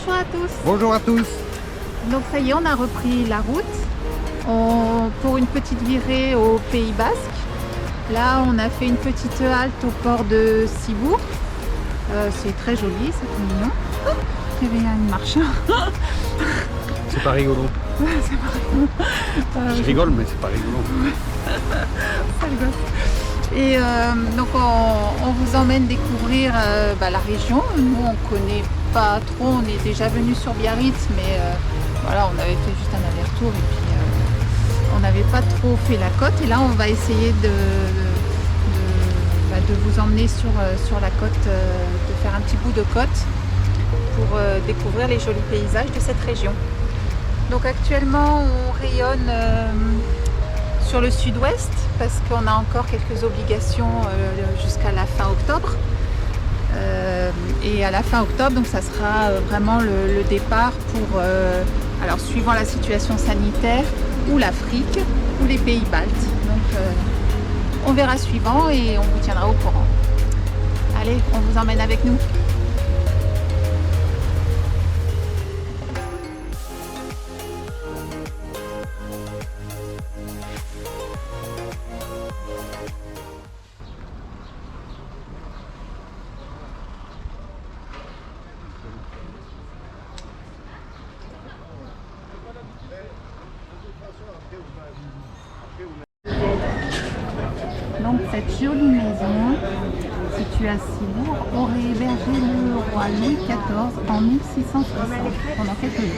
Bonjour à tous. Bonjour à tous. Donc ça y est, on a repris la route pour une petite virée au Pays Basque. Là, on a fait une petite halte au port de Cibourg. C'est très joli, c'est tout mignon. Oh, il y avait une marche. C'est pas rigolo. C'est pas rigolo. Je rigole, mais c'est pas rigolo. Ça rigole. Et donc on vous emmène découvrir la région. Nous on connaît pas trop, on est déjà venu sur Biarritz, mais voilà, on avait fait juste un aller-retour et puis on n'avait pas trop fait la côte. Et là on va essayer de vous emmener sur la côte, de faire un petit bout de côte pour découvrir les jolis paysages de cette région. Donc actuellement on rayonne sur le sud-ouest parce qu'on a encore quelques obligations jusqu'à la fin octobre. Et à la fin octobre, donc ça sera vraiment le départ pour, alors suivant la situation sanitaire, ou l'Afrique ou les pays baltes. Donc on verra suivant et on vous tiendra au courant. Allez, on vous emmène avec nous. Donc cette jolie maison située à Cibourg aurait hébergé le roi Louis XIV en 1660 pendant quelques jours.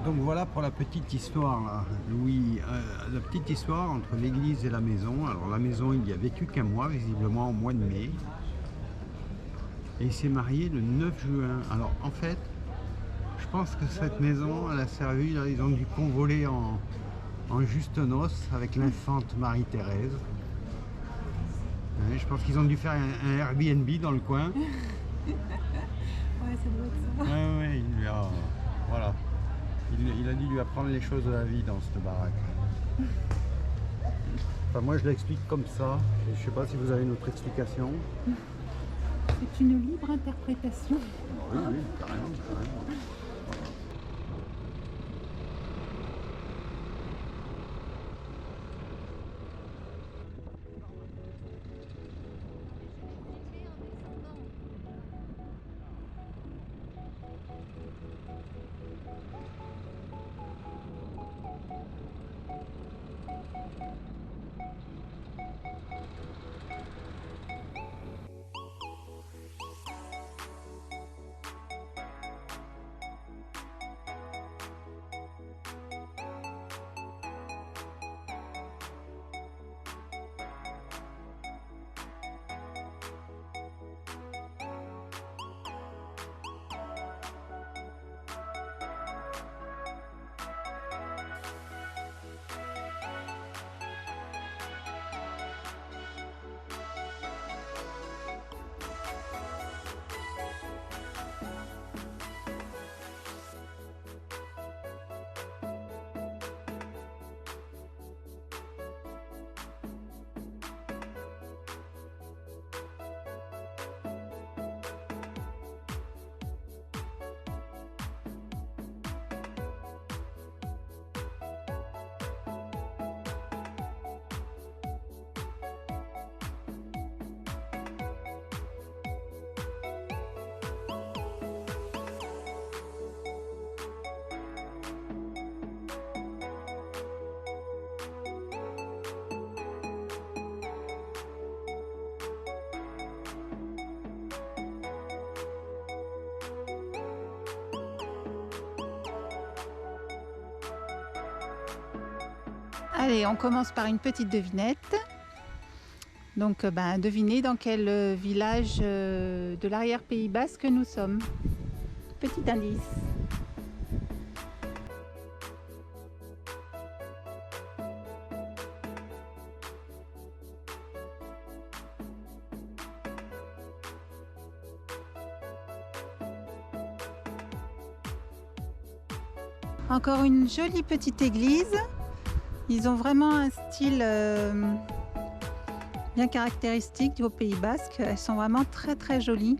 Donc voilà pour la petite histoire là. Louis, la petite histoire entre l'église et la maison. Alors la maison, il y a vécu qu'un mois, visiblement au mois de mai. Et il s'est marié le 9 juin. Alors en fait, je pense que cette maison, elle a servi, là, ils ont dû convoler en juste noces avec l'infante Marie-Thérèse. Je pense qu'ils ont dû faire un Airbnb dans le coin. Ouais, ça doit être ça. Ouais, il lui a, voilà. Il a dû lui apprendre les choses de la vie dans cette baraque. Enfin, moi je l'explique comme ça. Et je sais pas si vous avez une autre explication. C'est une libre interprétation. Oui, carrément. Allez, on commence par une petite devinette. Donc, devinez dans quel village de l'arrière-Pays Basque nous sommes. Petit indice. Encore une jolie petite église Ils ont vraiment un style bien caractéristique au Pays Basque. Elles sont vraiment très très jolies.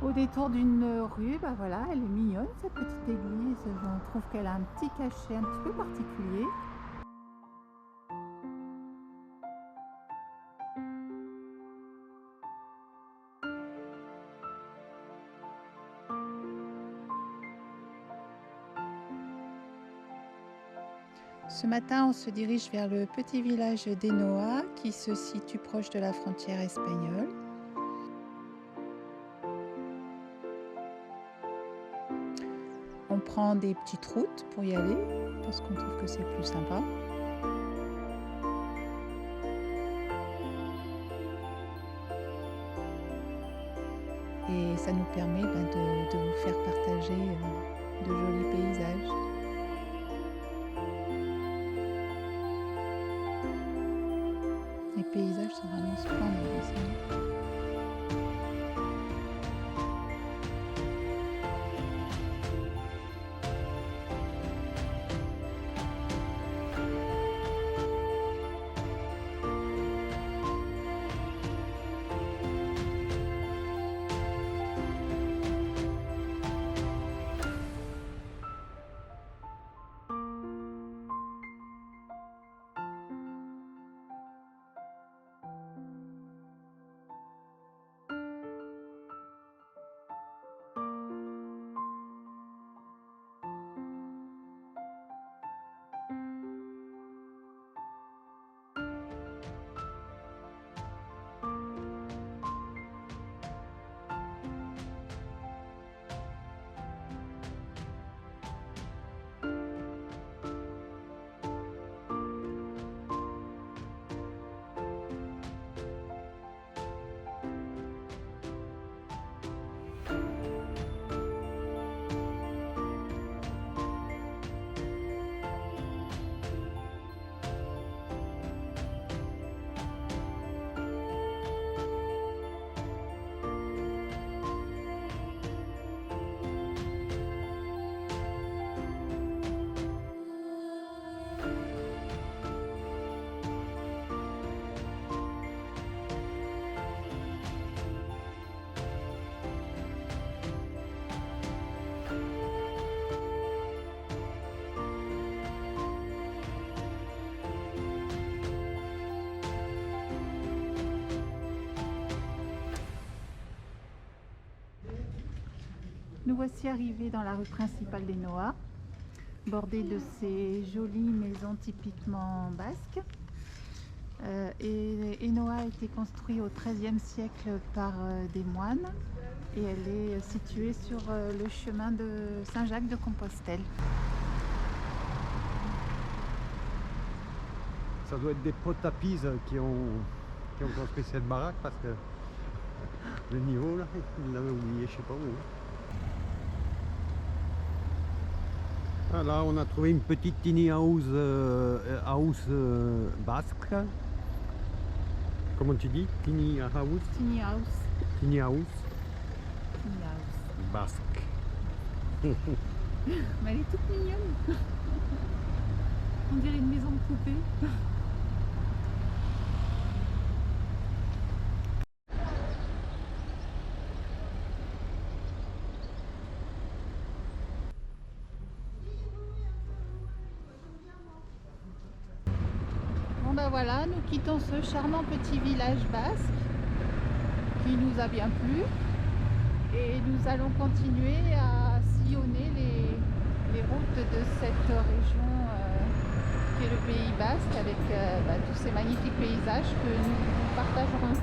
Au détour d'une rue, bah voilà, elle est mignonne cette petite église. Je trouve qu'elle a un petit cachet un petit peu particulier. Ce matin, on se dirige vers le petit village d'Enoa qui se situe proche de la frontière espagnole. On prend des petites routes pour y aller parce qu'on trouve que c'est plus sympa. Et ça nous permet de vous faire partager de jolis paysages. Les paysages sont vraiment splendides ici. Nous voici arrivés dans la rue principale d'Enoa, bordée de ces jolies maisons typiquement basques. Enoa a été construit au XIIIe siècle par des moines et elle est située sur le chemin de Saint-Jacques-de-Compostelle. Ça doit être des potapises qui ont construit cette baraque parce que le niveau là, il l'avait oublié, je sais pas où. Ah, là, on a trouvé une petite tiny house, basque. Comment tu dis? Tiny house? Tiny house. Tiny house Tiny house. basque. Mais elle est toute mignonne. On dirait une maison de poupée. Bon ben voilà, nous quittons ce charmant petit village basque qui nous a bien plu et nous allons continuer à sillonner les routes de cette région qui est le Pays Basque avec tous ces magnifiques paysages que nous partagerons.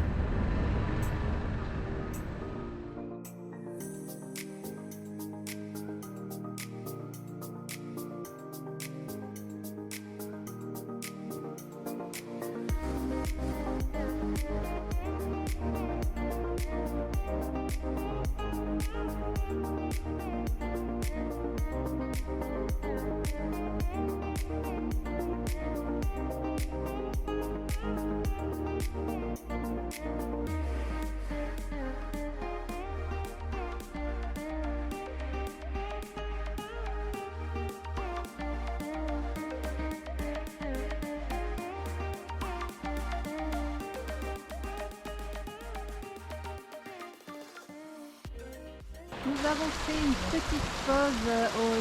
Nous avons fait une petite pause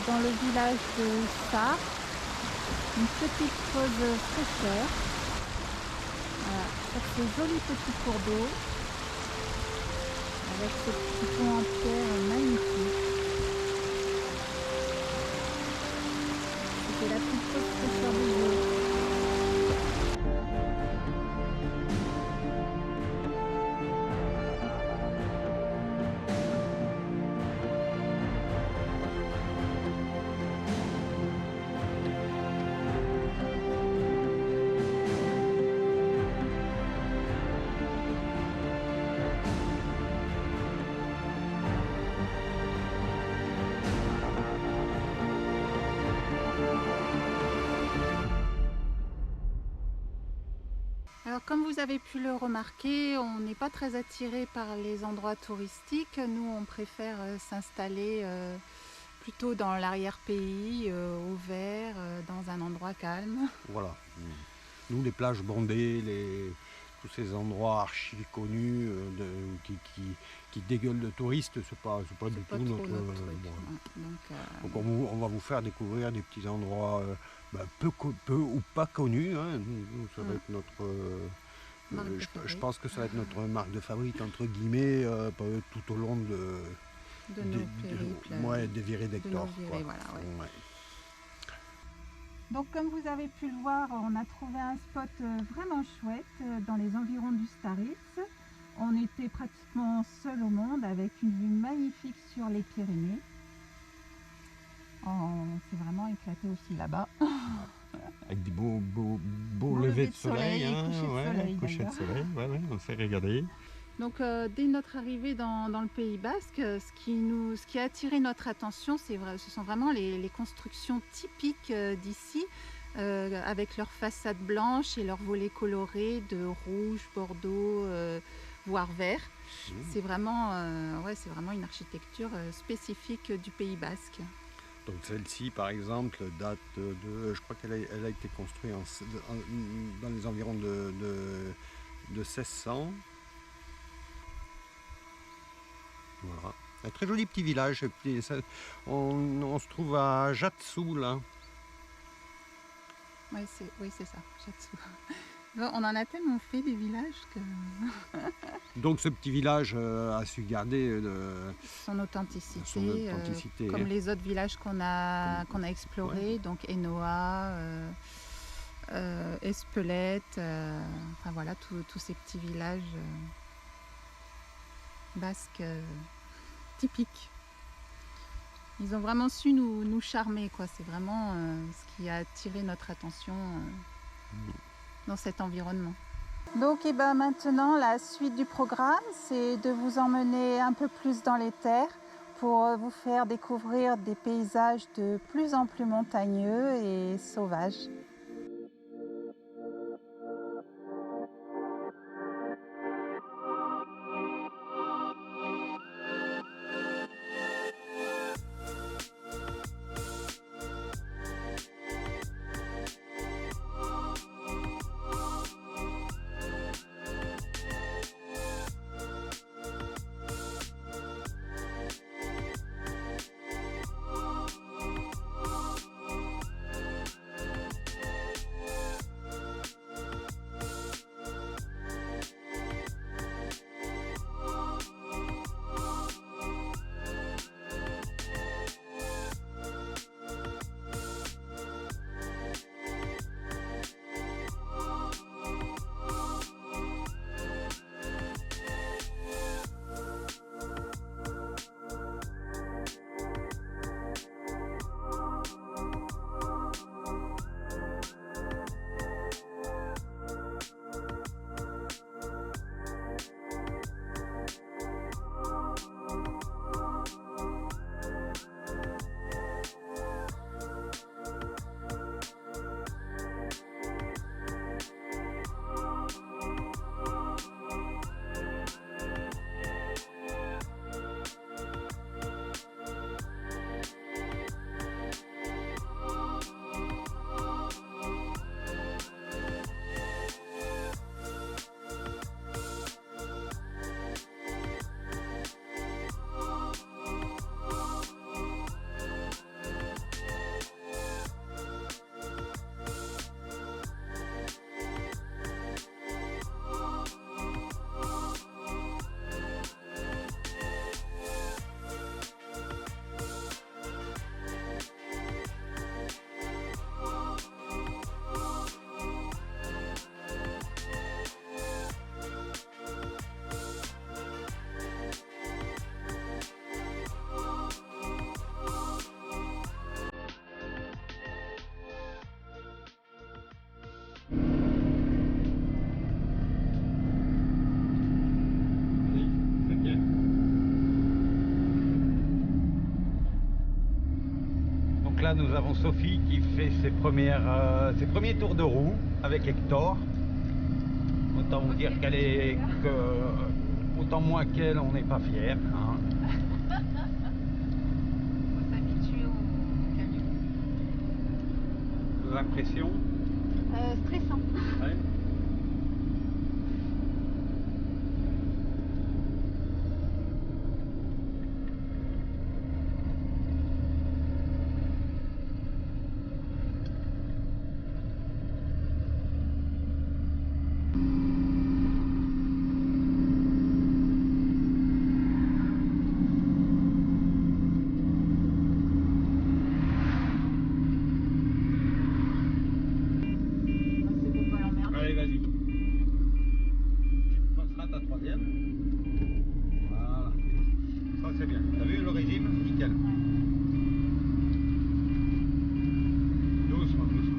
dans le village de Sar, une petite pause fraîcheur, voilà, sur ce joli petit cours d'eau, avec ce petit pont en pierre magnifique. C'était la petite pause fraîcheur du jour. Alors comme vous avez pu le remarquer, on n'est pas très attiré par les endroits touristiques. Nous, on préfère s'installer plutôt dans l'arrière-pays, au vert, dans un endroit calme. Voilà. Nous, les plages bondées, tous ces endroits archi connus qui dégueulent de touristes, c'est pas du tout notre truc. bon. Donc, on va vous faire découvrir des petits endroits peu ou pas connus. Hein. Nous, ça va être notre. Je pense que ça va être notre marque de fabrique entre guillemets tout au long de nos périples, des virées d'Hector. Voilà, ouais. Donc comme vous avez pu le voir, on a trouvé un spot vraiment chouette dans les environs du Staritz. On était pratiquement seul au monde avec une vue magnifique sur les Pyrénées. On s'est vraiment éclaté aussi là-bas. Avec des beaux levers de soleil, coucher de soleil, on s'est régalé. Donc dès notre arrivée dans le Pays Basque, ce qui a attiré notre attention, ce sont vraiment les constructions typiques d'ici, avec leurs façades blanches et leurs volets colorés de rouge, bordeaux, voire vert. C'est vraiment une architecture spécifique du Pays Basque. Donc celle-ci, par exemple, date de, je crois qu'elle a été construite dans les environs de 1600. Voilà. Un très joli petit village. On se trouve à Jatsu, là. Oui, c'est ça, Jatsu. On en a tellement fait des villages que... Donc ce petit village a su garder son authenticité, comme hein. les autres villages qu'on a explorés, donc Enoa, Espelette, enfin voilà, tous ces petits villages basques typiques. Ils ont vraiment su nous charmer, quoi. C'est vraiment ce qui a attiré notre attention dans cet environnement. Donc maintenant, la suite du programme, c'est de vous emmener un peu plus dans les terres pour vous faire découvrir des paysages de plus en plus montagneux et sauvages. là, nous avons Sophie qui fait ses premiers tours de roue avec Hector. Autant vous dire qu'elle est autant moins qu'elle, on n'est pas fiers. Hein. On s'habitue au camion. Vos impressions? Stressant. Ouais. Allez, vas-y. Ça sera ta troisième. Voilà. Ça, c'est bien. T'as vu le régime? Nickel. Doucement, doucement.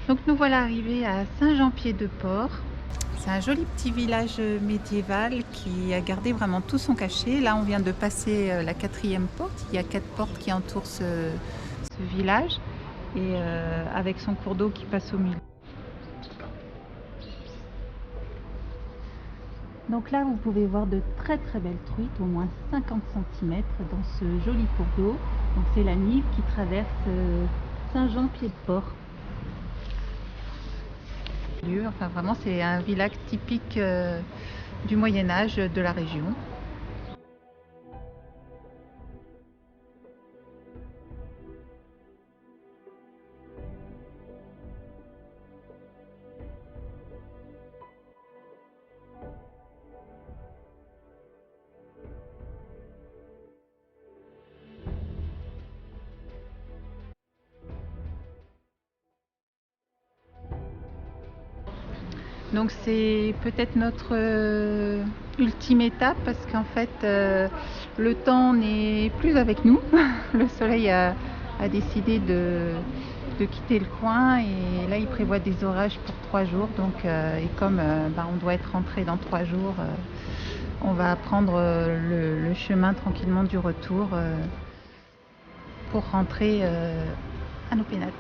Donc nous voilà arrivés à Saint-Jean-Pied-de-Port. C'est un joli petit village médiéval qui a gardé vraiment tout son cachet. Là on vient de passer la 4e porte. Il y a 4 portes qui entourent ce village et avec son cours d'eau qui passe au milieu. Donc là vous pouvez voir de très belles truites, au moins 50 cm dans ce joli cours d'eau. Donc c'est la Nive qui traverse Saint-Jean-Pied-de-Port. Enfin vraiment c'est un village typique du Moyen-Âge de la région. Donc c'est peut-être notre ultime étape parce qu'en fait le temps n'est plus avec nous. Le soleil a décidé de quitter le coin et là il prévoit des orages pour 3 jours. Donc, et comme on doit être rentré dans 3 jours, on va prendre le chemin tranquillement du retour pour rentrer à nos pénates.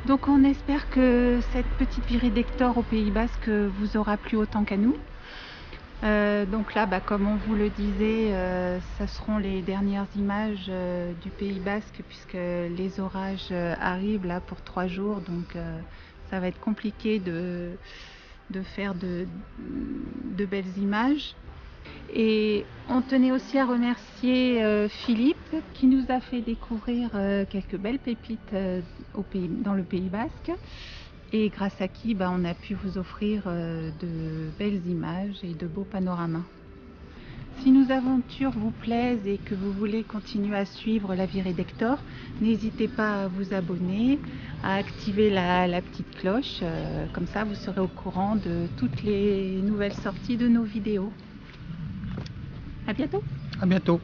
Donc on espère que cette petite virée d'Hector au Pays Basque vous aura plu autant qu'à nous. Donc là, comme on vous le disait, ça seront les dernières images du Pays Basque puisque les orages arrivent là pour 3 jours. Donc ça va être compliqué de faire de belles images. Et on tenait aussi à remercier Philippe qui nous a fait découvrir quelques belles pépites dans le Pays Basque et grâce à qui on a pu vous offrir de belles images et de beaux panoramas. Si nos aventures vous plaisent et que vous voulez continuer à suivre la virée d'Hector, n'hésitez pas à vous abonner, à activer la petite cloche, comme ça vous serez au courant de toutes les nouvelles sorties de nos vidéos. À bientôt. À bientôt.